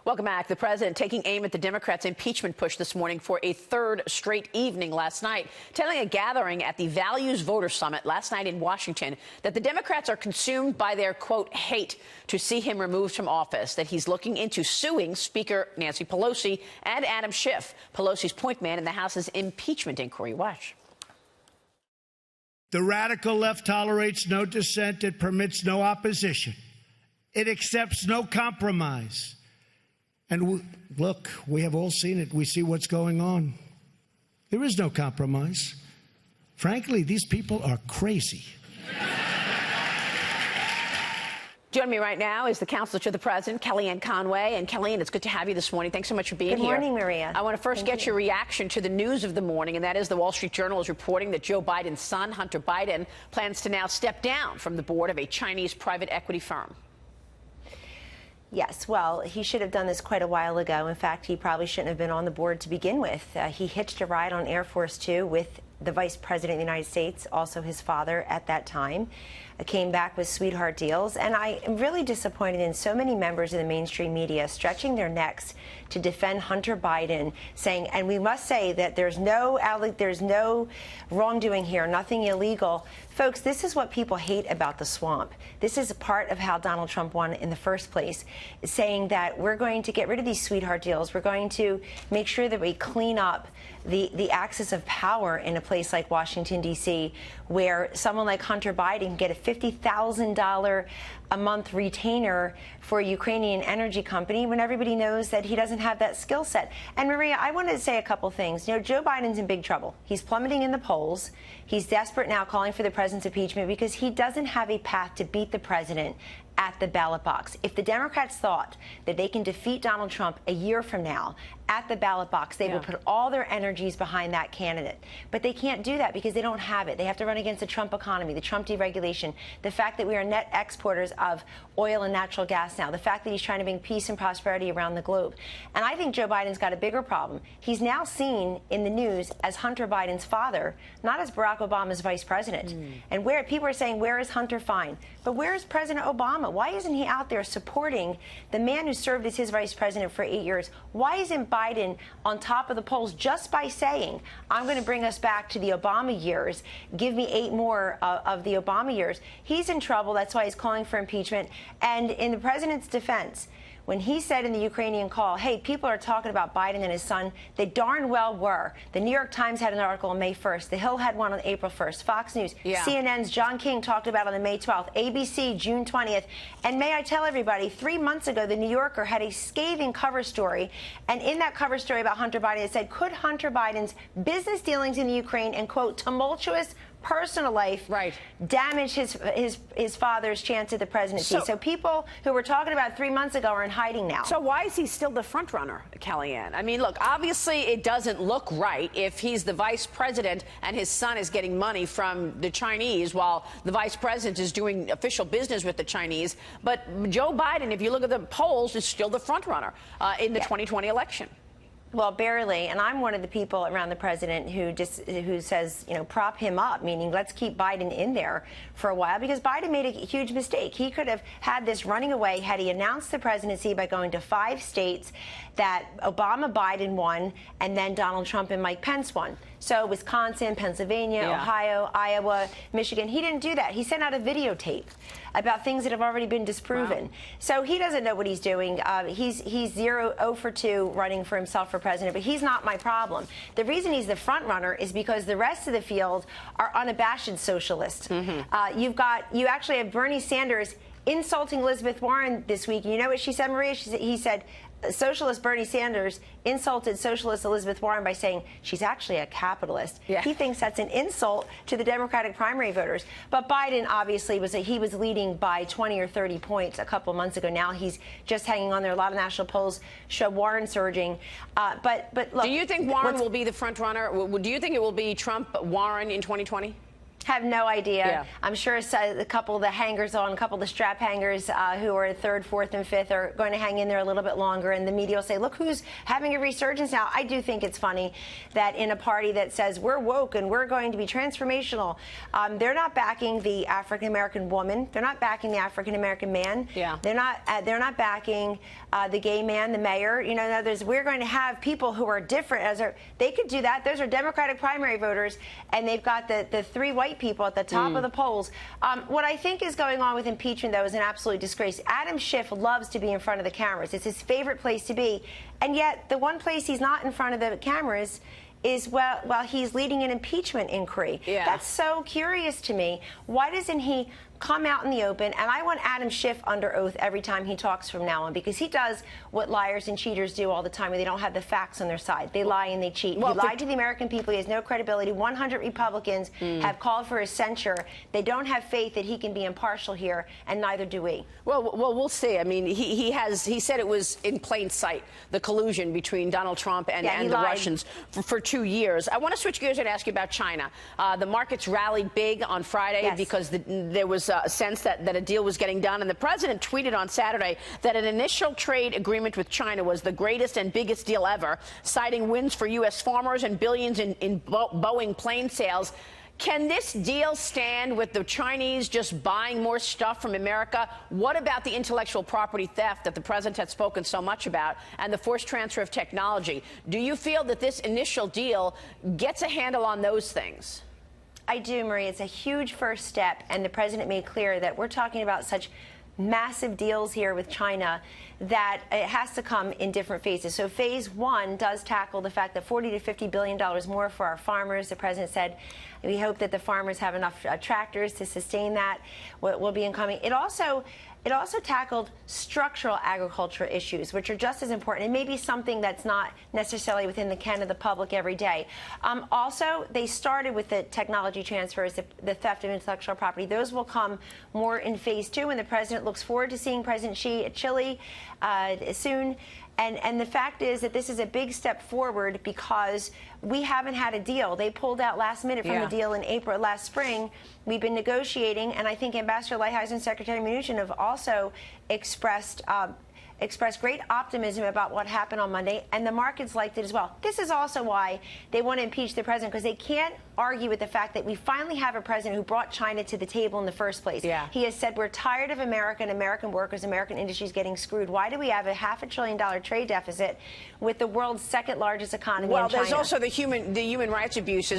Welcome back. The president taking aim at the Democrats' impeachment push this morning for a third straight evening last night, telling a gathering at the Values Voter Summit last night in Washington that the Democrats are consumed by their, quote, hate to see him removed from office, that he's looking into suing Speaker Nancy Pelosi and Adam Schiff, Pelosi's point man in the House's impeachment inquiry. Watch. The radical left tolerates no dissent. It permits no opposition. It accepts no compromise. And look, we have all seen it. We see what's going on. There is no compromise. Frankly, these people are crazy. Joining me right now is the counselor to the president, Kellyanne Conway. And Kellyanne, it's good to have you this morning. Thanks so much for being here. Good morning, Maria. I want to first get your reaction to the news of the morning, and that is the Wall Street Journal is reporting that Joe Biden's son, Hunter Biden, plans to now step down from the board of a Chinese private equity firm. Yes, well, he should have done this quite a while ago. In fact, he probably shouldn't have been on the board to begin with. He hitched a ride on Air Force Two with the Vice President of the United States, also his father at that time, came back with sweetheart deals. And I am really disappointed in so many members of the mainstream media stretching their necks to defend Hunter Biden, saying, and we must say that there's no wrongdoing here, nothing illegal. Folks, this is what people hate about the swamp. This is a part of how Donald Trump won in the first place, saying that we're going to get rid of these sweetheart deals. We're going to make sure that we clean up the axis of power in a place like Washington, D.C., where someone like Hunter Biden can get a $50,000 a month retainer for a Ukrainian energy company when everybody knows that he doesn't have that skill set. And Maria, I wanted to say a couple things. You know, Joe Biden's in big trouble. He's plummeting in the polls. He's desperate now, calling for the president's impeachment because he doesn't have a path to beat the president at the ballot box. If the Democrats thought that they can defeat Donald Trump a year from now at the ballot box, they will put all their energies behind that candidate. But they can't do that because they don't have it. They have to run against the Trump economy, the Trump deregulation, the fact that we are net exporters of oil and natural gas now, the fact that he's trying to bring peace and prosperity around the globe. And I think Joe Biden's got a bigger problem. He's now seen in the news as Hunter Biden's father, not as Barack Obama's vice president. And where people are saying, where is Hunter? Fine. But where is President Obama? Why isn't he out there supporting the man who served as his vice president for 8 years? Why isn't Biden on top of the polls just by saying, I'm going to bring us back to the Obama years, give me 8 more of the Obama years? He's in trouble. That's why he's calling for impeachment. And in the president's defense, when he said in the Ukrainian call, hey, people are talking about Biden and his son, they darn well were. The New York Times had an article on May 1st. The Hill had one on April 1st. Fox News, CNN's John King talked about it on the May 12th. ABC, June 20th. And may I tell everybody, 3 months ago, the New Yorker had a scathing cover story. And in that cover story about Hunter Biden, it said, could Hunter Biden's business dealings in the Ukraine and, quote, tumultuous personal life damage his father's chance at the presidency. So people who were talking about 3 months ago are in hiding now. So why is he still the front runner, Kellyanne? I mean, look, obviously it doesn't look right if he's the vice president and his son is getting money from the Chinese while the vice president is doing official business with the Chinese. But Joe Biden, if you look at the polls, is still the front runner in the 2020 election. Well, barely. And I'm one of the people around the president who says, you know, prop him up, meaning let's keep Biden in there for a while, because Biden made a huge mistake. He could have had this running away had he announced the presidency by going to 5 states that Obama, Biden won, and then Donald Trump and Mike Pence won. So Wisconsin, Pennsylvania, Ohio, Iowa, Michigan. He didn't do that. He sent out a videotape about things that have already been disproven. So he doesn't know what he's doing. He's 0 for 2 running for himself for president, but he's not my problem. The reason he's the front runner is because the rest of the field are unabashed socialists. You actually have Bernie Sanders insulting Elizabeth Warren this week. You know what she said, Maria? He said, socialist Bernie Sanders insulted socialist Elizabeth Warren by saying she's actually a capitalist. He thinks that's an insult to the Democratic primary voters. But Biden obviously was leading by 20 or 30 points a couple months ago. Now he's just hanging on there. A lot of national polls show Warren surging. But look, do you think Warren will be the front runner? Do you think it will be Trump, Warren in 2020? Have no idea. Yeah. I'm sure a couple of the hangers-on, a couple of the strap hangers who are third, fourth, and fifth are going to hang in there a little bit longer, and the media will say, look who's having a resurgence now. I do think it's funny that in a party that says we're woke and we're going to be transformational, they're not backing the African-American woman. They're not backing the African-American man. Yeah. They're not backing the gay man, the mayor. You know, we're going to have people who are different. They could do that. Those are Democratic primary voters, and they've got the three white people at the top of the polls. What I think is going on with impeachment, though, is an absolute disgrace. Adam Schiff loves to be in front of the cameras. It's his favorite place to be. And yet the one place he's not in front of the cameras is while he's leading an impeachment inquiry. Yeah. That's so curious to me. Why doesn't he come out in the open? And I want Adam Schiff under oath every time he talks from now on, because he does what liars and cheaters do all the time, where they don't have the facts on their side. They lie and they cheat. He lied to the American people. He has no credibility. 100 Republicans have called for his censure. They don't have faith that he can be impartial here, and neither do we. Well, we'll see. I mean, he said it was in plain sight, the collusion between Donald Trump and the Russians for 2 years. I want to switch gears and ask you about China. The markets rallied big on Friday because there was a sense that a deal was getting done. And the president tweeted on Saturday that an initial trade agreement with China was the greatest and biggest deal ever, citing wins for U.S. farmers and billions in Boeing plane sales. Can this deal stand with the Chinese just buying more stuff from America? What about the intellectual property theft that the president had spoken so much about and the forced transfer of technology? Do you feel that this initial deal gets a handle on those things? I do, Marie. It's a huge first step, and the president made clear that we're talking about such massive deals here with China that it has to come in different phases. So phase one does tackle the fact that $40 to $50 billion more for our farmers. The president said we hope that the farmers have enough tractors to sustain that. Will be incoming. It also tackled structural agriculture issues, which are just as important. It may be something that's not necessarily within the ken of the public every day. Also, they started with the technology transfers, the theft of intellectual property. Those will come more in phase two, and the president looks forward to seeing President Xi at Chile soon. And the fact is that this is a big step forward because we haven't had a deal. They pulled out last minute from the deal in April last spring. We've been negotiating, and I think Ambassador Lighthizer and Secretary Mnuchin have also expressed great optimism about what happened on Monday, and the markets liked it as well. This is also why they want to impeach the president, because they can't argue with the fact that we finally have a president who brought China to the table in the first place. Yeah. He has said we're tired of America and American workers, American industries getting screwed. Why do we have a $500 billion trade deficit with the world's second largest economy in China? Well, there's also the human rights abuses.